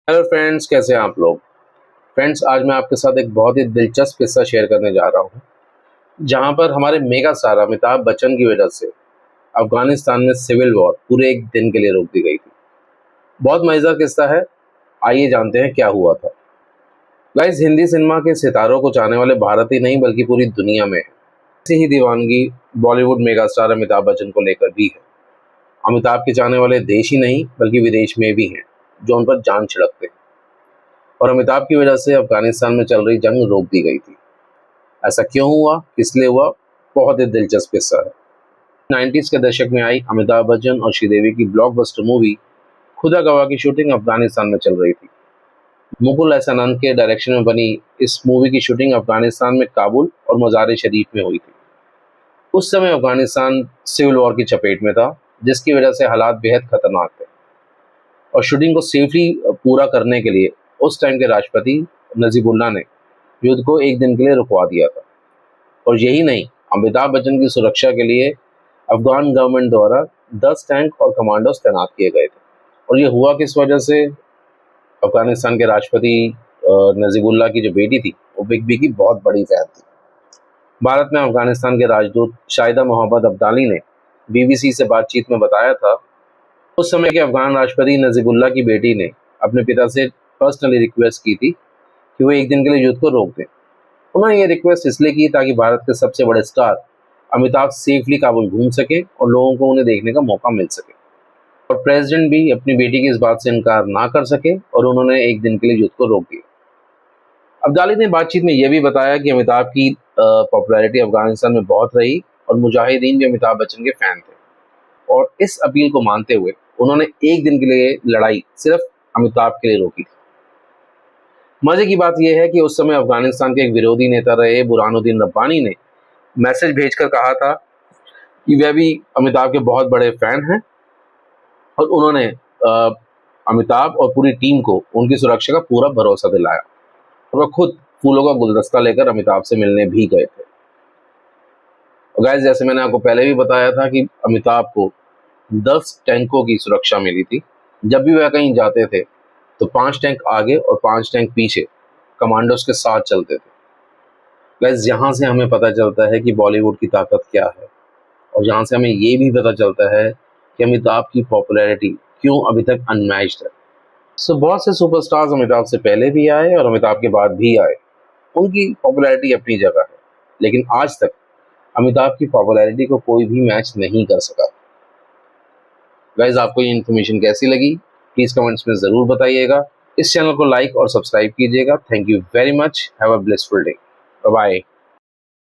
Hello friends, कैसे हैं आप लोग। फ्रेंड्स, आज मैं आपके साथ एक बहुत ही दिलचस्प किस्सा शेयर करने जा रहा हूँ, जहाँ पर हमारे मेगा स्टार अमिताभ बच्चन की वजह से अफगानिस्तान में सिविल वॉर पूरे एक दिन के लिए रोक दी गई थी। बहुत मजेदार किस्सा है, आइए जानते हैं क्या हुआ था। गाइस, हिंदी सिनेमा के सितारों को चाहने वाले भारत ही नहीं बल्कि पूरी दुनिया में है। ऐसी ही दीवानगी बॉलीवुड मेगा स्टार अमिताभ बच्चन को लेकर भी है। अमिताभ के चाहने वाले देश ही नहीं बल्कि विदेश में भी हैं, जो उन पर जान छिड़कते हैं। और अमिताभ की वजह से अफगानिस्तान में चल रही जंग रोक दी गई थी। ऐसा क्यों हुआ, किस लिए हुआ, बहुत ही दिलचस्प किस्सा है। 90s के दशक में आई अमिताभ बच्चन और श्रीदेवी की ब्लॉकबस्टर मूवी खुदा गवाह की शूटिंग अफगानिस्तान में चल रही थी। मुकुल एहसानंद के डायरेक्शन में बनी इस मूवी की शूटिंग अफगानिस्तान में काबुल और मज़ार शरीफ में हुई थी। उस समय अफगानिस्तान सिविल वॉर की चपेट में था, जिसकी वजह से हालात बेहद खतरनाक थे। और शूटिंग को सेफली पूरा करने के लिए उस टाइम के राष्ट्रपति नजीबुल्लाह ने युद्ध को एक दिन के लिए रुकवा दिया था। और यही नहीं, अमिताभ बच्चन की सुरक्षा के लिए अफगान गवर्नमेंट द्वारा 10 टैंक और कमांडोज तैनात किए गए थे। और ये हुआ किस वजह से? अफगानिस्तान के राष्ट्रपति नजीबुल्लाह की जो बेटी थी, वो बिग बी की बहुत बड़ी फैन थी। भारत में अफगानिस्तान के राजदूत शाहिदा मोहम्मद अब्दाली ने बीबीसी से बातचीत में बताया था, उस समय के अफगान राष्ट्रपति नजीबुल्लाह की बेटी ने अपने पिता से पर्सनली रिक्वेस्ट की थी कि वो एक दिन के लिए युद्ध को रोक दें। उन्होंने ये रिक्वेस्ट इसलिए की ताकि भारत के सबसे बड़े स्टार अमिताभ सेफली काबुल घूम सके और लोगों को उन्हें देखने का मौका मिल सके। और प्रेसिडेंट भी अपनी बेटी की इस बात से इनकार ना कर सके और उन्होंने एक दिन के लिए युद्ध को रोक दिया। अब्दाली ने बातचीत में यह भी बताया कि अमिताभ की पॉपुलैरिटी अफगानिस्तान में बहुत रही और मुजाहिदीन भी अमिताभ बच्चन के फैन थे। और इस अपील को मानते हुए उन्होंने एक दिन के लिए लड़ाई सिर्फ अमिताभ के लिए रोकी थी। मजे की बात यह है कि उस समय अफगानिस्तान के एक विरोधी नेता रहे बुरहानुद्दीन रब्बानी ने मैसेज भेजकर कहा था कि वह भी अमिताभ के बहुत बड़े फैन हैं और उन्होंने अमिताभ और पूरी टीम को उनकी सुरक्षा का पूरा भरोसा दिलाया। और वह खुद फूलों का गुलदस्ता लेकर अमिताभ से मिलने भी गए थे। और गाइस, जैसे मैंने आपको पहले भी बताया था कि अमिताभ को 10 टैंकों की सुरक्षा मिली थी। जब भी वह कहीं जाते थे तो 5 टैंक आगे और 5 टैंक पीछे कमांडोज के साथ चलते थे। गाइस, यहाँ से हमें पता चलता है कि बॉलीवुड की ताकत क्या है, और यहाँ से हमें ये भी पता चलता है कि अमिताभ की पॉपुलैरिटी क्यों अभी तक अनमैच्ड है। बहुत से सुपरस्टार्स अमिताभ से पहले भी आए और अमिताभ के बाद भी आए, उनकी पॉपुलैरिटी अपनी जगह है, लेकिन आज तक अमिताभ की पॉपुलैरिटी को कोई भी मैच नहीं कर सका। गाइस, आपको ये इन्फॉर्मेशन कैसी लगी प्लीज़ कमेंट्स में ज़रूर बताइएगा। इस चैनल को लाइक और सब्सक्राइब कीजिएगा। Thank you very much. Have a blessful day. Bye bye.